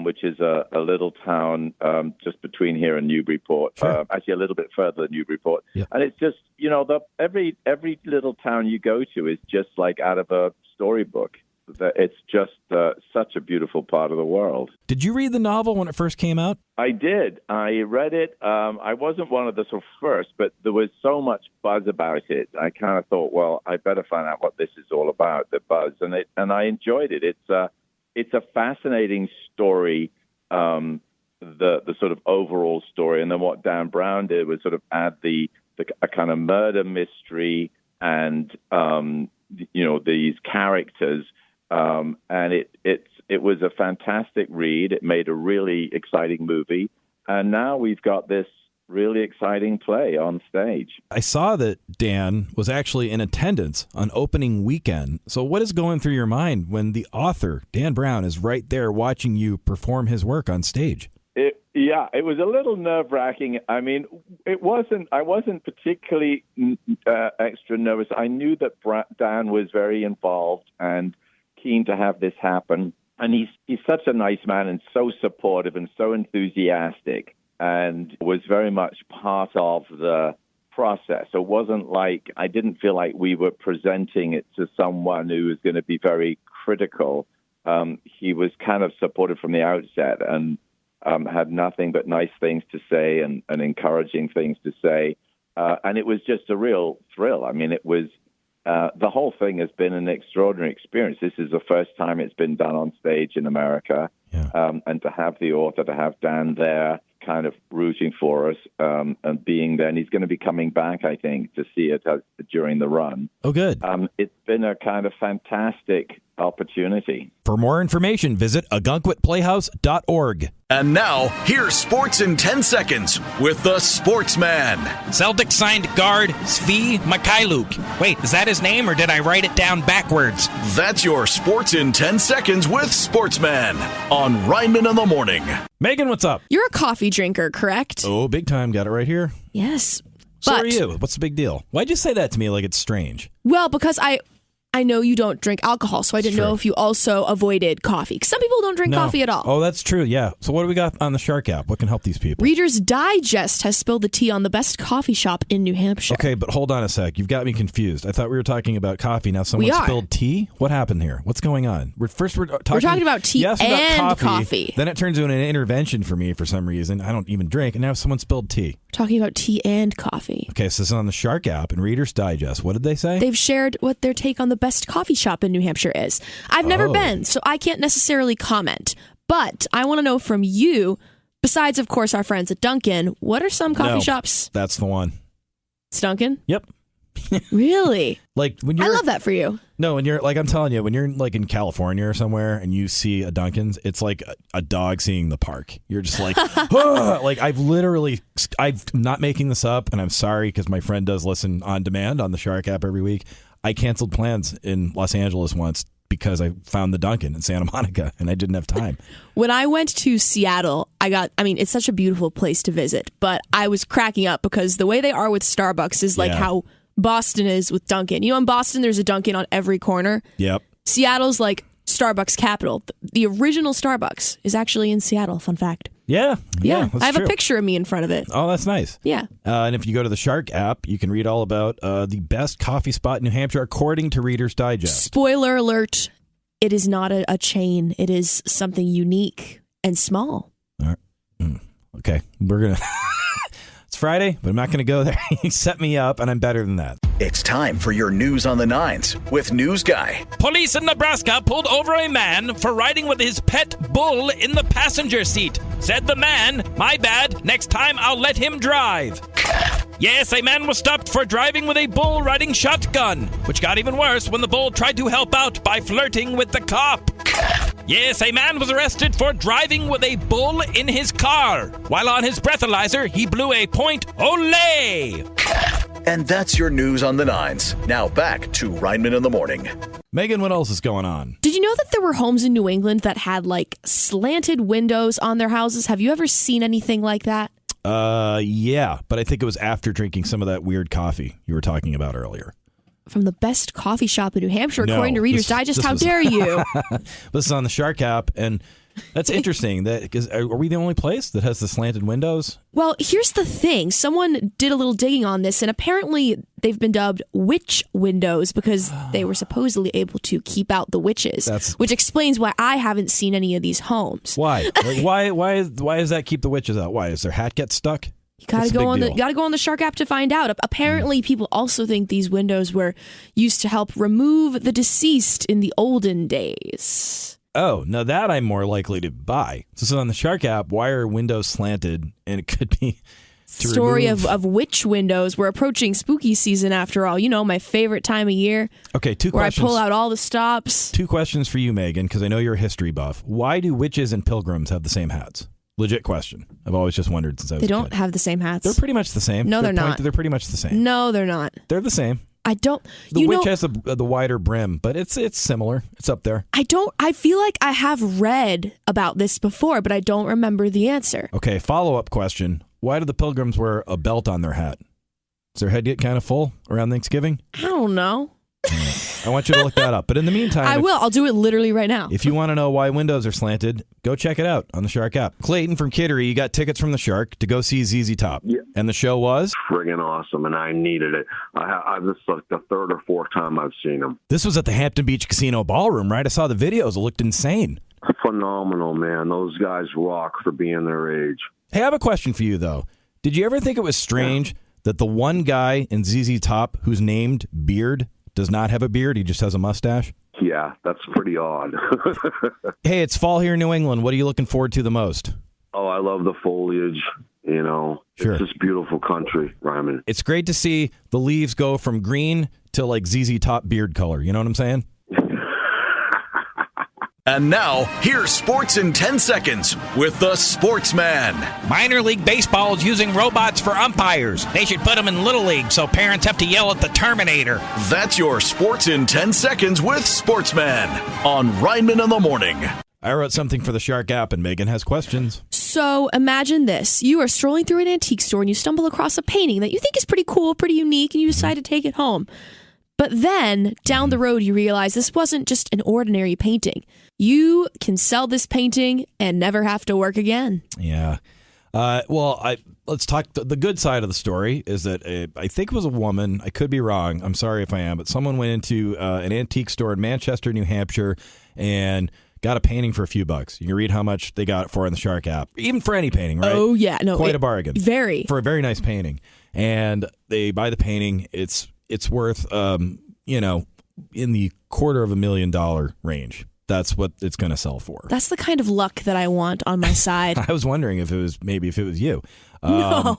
Speaker 6: which is a little town just between here and Newburyport, actually a little bit further than Newburyport. Yeah. And it's just, you know, every little town you go to is just like out of a storybook. It's just such a beautiful part of the world.
Speaker 3: Did you read the novel when it first came out?
Speaker 6: I did. I read it. I wasn't one of the sort of first, but there was so much buzz about it. I kind of thought, well, I better find out what this is all about, the buzz. And I enjoyed it. It's a fascinating story, the sort of overall story. And then what Dan Brown did was sort of add a kind of murder mystery and, these characters. And it was a fantastic read. It made a really exciting movie. And now we've got this really exciting play on stage.
Speaker 3: I saw that Dan was actually in attendance on opening weekend. So what is going through your mind when the author, Dan Brown, is right there watching you perform his work on stage?
Speaker 6: It was a little nerve-wracking. I mean, I wasn't particularly extra nervous. I knew that Dan was very involved and keen to have this happen. And he's such a nice man and so supportive and so enthusiastic and was very much part of the process. So it wasn't like, I didn't feel like we were presenting it to someone who was going to be very critical. He was kind of supportive from the outset and had nothing but nice things to say and encouraging things to say. And it was just a real thrill. I mean, it was, the whole thing has been an extraordinary experience. This is the first time it's been done on stage in America.
Speaker 3: Yeah.
Speaker 6: And to have the author, to have Dan there kind of rooting for us and being there. And he's going to be coming back, I think, to see it during the run.
Speaker 3: Oh, good.
Speaker 6: It's been a kind of fantastic opportunity.
Speaker 3: For more information, visit ogunquitplayhouse.org.
Speaker 1: And now, here's Sports in 10 Seconds with the Sportsman.
Speaker 2: Celtic signed guard Svi Mikhailuk. Wait, is that his name or did I write it down backwards?
Speaker 1: That's your Sports in 10 Seconds with Sportsman on Rineman in the Morning.
Speaker 3: Megan, what's up?
Speaker 4: You're a coffee drinker, correct?
Speaker 3: Oh, big time. Got it right here.
Speaker 4: Yes.
Speaker 3: So
Speaker 4: But,
Speaker 3: are you. What's the big deal? Why'd you say that to me like it's strange?
Speaker 4: well, because I know you don't drink alcohol, so I didn't know if you also avoided coffee. 'Cause some people don't drink coffee at all.
Speaker 3: Oh, that's true. Yeah. So what do we got on the Shark app? What can help these people?
Speaker 4: Reader's Digest has spilled the tea on the best coffee shop in New Hampshire.
Speaker 3: Okay, but hold on a sec. You've got me confused. I thought we were talking about coffee. Now someone
Speaker 4: We are.
Speaker 3: spilled tea? What happened here? What's going on? We're talking
Speaker 4: about tea
Speaker 3: you asked about
Speaker 4: and coffee.
Speaker 3: Then it turns into an intervention for me for some reason. I don't even drink. And now someone spilled tea.
Speaker 4: Talking about tea and coffee.
Speaker 3: Okay, so this is on the Shark app and Reader's Digest. What did they say?
Speaker 4: They've shared what their take on the best coffee shop in New Hampshire is. I've never been, so I can't necessarily comment. But I want to know from you, besides, of course, our friends at Dunkin', what are some coffee shops?
Speaker 3: That's the one.
Speaker 4: It's Dunkin'?
Speaker 3: Yep.
Speaker 4: Really?
Speaker 3: Like when you're,
Speaker 4: I love that for you.
Speaker 3: No, when you're like, I'm telling you, when you're like in California or somewhere and you see a Dunkin's, it's like a dog seeing the park. You're just like, "Ah!" Like I'm not making this up, and I'm sorry because my friend does listen on demand on the Shark app every week. I canceled plans in Los Angeles once because I found the Dunkin' in Santa Monica and I didn't have time.
Speaker 4: When I went to Seattle, it's such a beautiful place to visit, but I was cracking up because the way they are with Starbucks is like how Boston is with Dunkin'. You know, in Boston, there's a Dunkin' on every corner.
Speaker 3: Yep.
Speaker 4: Seattle's like Starbucks capital. The original Starbucks is actually in Seattle. Fun fact.
Speaker 3: Yeah. That's
Speaker 4: I have
Speaker 3: true.
Speaker 4: a picture of me in front of it.
Speaker 3: Oh, that's nice.
Speaker 4: Yeah.
Speaker 3: And if you go to the Shark app, you can read all about the best coffee spot in New Hampshire according to Reader's Digest.
Speaker 4: Spoiler alert, it is not a chain. It is something unique and small.
Speaker 3: All right. Okay. We're going to... It's Friday, but I'm not going to go there. You set me up, and I'm better than that.
Speaker 1: It's time for your news on the nines with News Guy.
Speaker 2: Police in Nebraska pulled over a man for riding with his pet bull in the passenger seat. Said the man, "My bad, next time I'll let him drive." Yes, a man was stopped for driving with a bull riding shotgun, which got even worse when the bull tried to help out by flirting with the cop. Yes, a man was arrested for driving with a bull in his car. While on his breathalyzer, he blew a point olé.
Speaker 1: And that's your news on the nines. Now back to Rineman in the Morning.
Speaker 3: Megan, what else is going on?
Speaker 4: Did you know that there were homes in New England that had like slanted windows on their houses? Have you ever seen anything like that?
Speaker 3: Yeah, but I think it was after drinking some of that weird coffee you were talking about earlier.
Speaker 4: From the best coffee shop in New Hampshire,
Speaker 3: No,
Speaker 4: according to Reader's Digest. How dare you?
Speaker 3: This is on the Shark app, and that's interesting. Are we the only place that has the slanted windows?
Speaker 4: Well, here's the thing. Someone did a little digging on this, and apparently they've been dubbed witch windows because they were supposedly able to keep out the witches, which explains why I haven't seen any of these homes.
Speaker 3: Why? Why does that keep the witches out? Why? Does their hat get stuck?
Speaker 4: You gotta go on the Shark app to find out. Apparently, people also think these windows were used to help remove the deceased in the olden days.
Speaker 3: Oh, now that I'm more likely to buy. So on the Shark app, why are windows slanted? And it could be
Speaker 4: story of witch windows. We're approaching spooky season after all. You know, my favorite time of year.
Speaker 3: Okay, two
Speaker 4: where
Speaker 3: questions.
Speaker 4: I pull out all the stops.
Speaker 3: 2 questions for you, Megan, because I know you're a history buff. Why do witches and pilgrims have the same hats? Legit question. I've always just wondered since I was
Speaker 4: They
Speaker 3: a
Speaker 4: don't
Speaker 3: kid.
Speaker 4: have the same hats.
Speaker 3: They're pretty much the same.
Speaker 4: No, they're not.
Speaker 3: They're pretty much the same.
Speaker 4: No, they're not.
Speaker 3: They're the same.
Speaker 4: I don't.
Speaker 3: The witch has the wider brim, but it's similar. It's up there.
Speaker 4: I feel like I have read about this before, but I don't remember the answer.
Speaker 3: Okay, follow-up question. Why do the Pilgrims wear a belt on their hat? Does their head get kind of full around Thanksgiving?
Speaker 4: I don't know.
Speaker 3: I want you to look that up. But in the meantime...
Speaker 4: I will. I'll do it literally right now.
Speaker 3: If you want to know why windows are slanted, go check it out on the Shark app. Clayton from Kittery, you got tickets from the Shark to go see ZZ Top.
Speaker 8: Yeah.
Speaker 3: And the show was?
Speaker 8: Friggin' awesome, and I needed it. This is like the third or fourth time I've seen them.
Speaker 3: This was at the Hampton Beach Casino Ballroom, right? I saw the videos. It looked insane.
Speaker 8: Phenomenal, man. Those guys rock for being their age.
Speaker 3: Hey, I have a question for you, though. Did you ever think it was strange that the one guy in ZZ Top who's named Beard does not have a beard? He just has a mustache?
Speaker 8: Yeah, that's pretty odd.
Speaker 3: Hey, it's fall here in New England. What are you looking forward to the most?
Speaker 8: Oh, I love the foliage. You know,
Speaker 3: Sure.
Speaker 8: It's just beautiful country, Ryman.
Speaker 3: It's great to see the leaves go from green to like ZZ Top beard color. You know what I'm saying?
Speaker 1: And now, here's sports in 10 seconds with the Sportsman.
Speaker 2: Minor League Baseball is using robots for umpires. They should put them in Little League so parents have to yell at the Terminator.
Speaker 1: That's your sports in 10 seconds with Sportsman on Rineman in the Morning.
Speaker 3: I wrote something for the Shark app, and Megan has questions.
Speaker 4: So imagine this. You are strolling through an antique store and you stumble across a painting that you think is pretty cool, pretty unique, and you decide to take it home. But then, down the road, you realize this wasn't just an ordinary painting. You can sell this painting and never have to work again.
Speaker 3: Yeah. Let's talk. The good side of the story is that I think it was a woman. I could be wrong. I'm sorry if I am. But someone went into an antique store in Manchester, New Hampshire, and got a painting for a few bucks. You can read how much they got it for in the Shark app. Even for any painting, right?
Speaker 4: Oh, yeah. No,
Speaker 3: Quite a bargain.
Speaker 4: Very.
Speaker 3: For a very nice painting. And they buy the painting. It's worth, in the $250,000 range. That's what it's going to sell for.
Speaker 4: That's the kind of luck that I want on my side.
Speaker 3: I was wondering if it was you.
Speaker 4: No.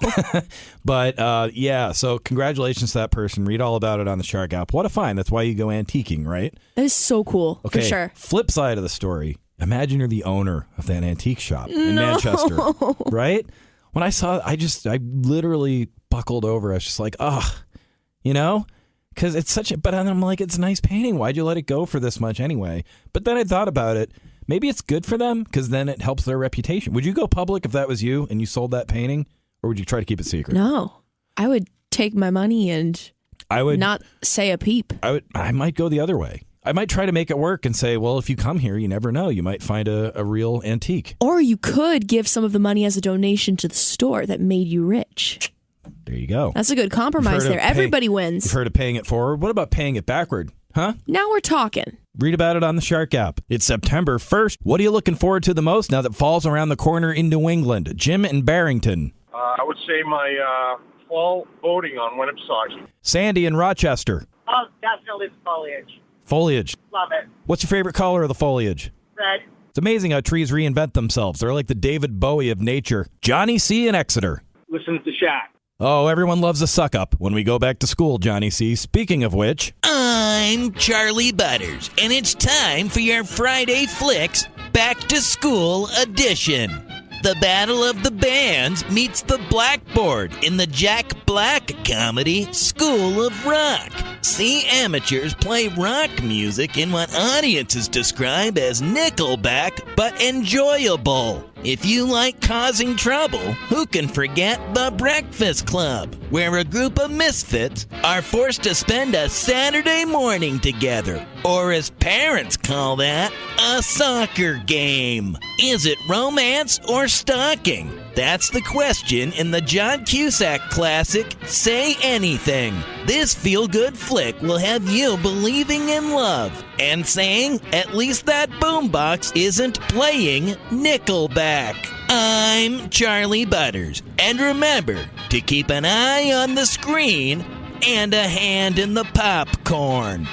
Speaker 3: But so congratulations to that person. Read all about it on the Shark app. What a find. That's why you go antiquing, right?
Speaker 4: That is so cool,
Speaker 3: Okay,
Speaker 4: for sure.
Speaker 3: Flip side of the story. Imagine you're the owner of that antique shop in Manchester, right? When I saw it, I literally buckled over. I was just like, because it's but I'm like, it's a nice painting. Why'd you let it go for this much anyway? But then I thought about it. Maybe it's good for them because then it helps their reputation. Would you go public if that was you and you sold that painting? Or would you try to keep it secret?
Speaker 4: No. I would take my money and not say a peep.
Speaker 3: I might go the other way. I might try to make it work and say, well, if you come here, you never know. You might find a real antique.
Speaker 4: Or you could give some of the money as a donation to the store that made you rich.
Speaker 3: There you go.
Speaker 4: That's a good compromise there. Everybody wins.
Speaker 3: You've heard of paying it forward. What about paying it backward? Huh?
Speaker 4: Now we're talking.
Speaker 3: Read about it on the Shark app. It's September 1st. What are you looking forward to the most now that fall's around the corner in New England? Jim in Barrington.
Speaker 9: I would say my fall boating on Winnipesaukee.
Speaker 3: Sandy in Rochester.
Speaker 10: Oh, definitely foliage.
Speaker 3: Foliage.
Speaker 10: Love it.
Speaker 3: What's your favorite color of the foliage?
Speaker 10: Red.
Speaker 3: It's amazing how trees reinvent themselves. They're like the David Bowie of nature. Johnny C. in Exeter.
Speaker 5: Listen to Shaq.
Speaker 3: Oh, everyone loves a suck-up when we go back to school, Johnny C. Speaking of which...
Speaker 11: I'm Charlie Butters, and it's time for your Friday Flix Back to School edition. The Battle of the Bands meets the Blackboard in the Jack Black comedy School of Rock. See amateurs play rock music in what audiences describe as Nickelback, but enjoyable. If you like causing trouble, who can forget The Breakfast Club, where a group of misfits are forced to spend a Saturday morning together, or as parents call that, a soccer game. Is it romance or stalking? That's the question in the John Cusack classic, Say Anything. This feel-good flick will have you believing in love and saying, at least that boombox isn't playing Nickelback. I'm Charlie Butters, and remember to keep an eye on the screen and a hand in the popcorn.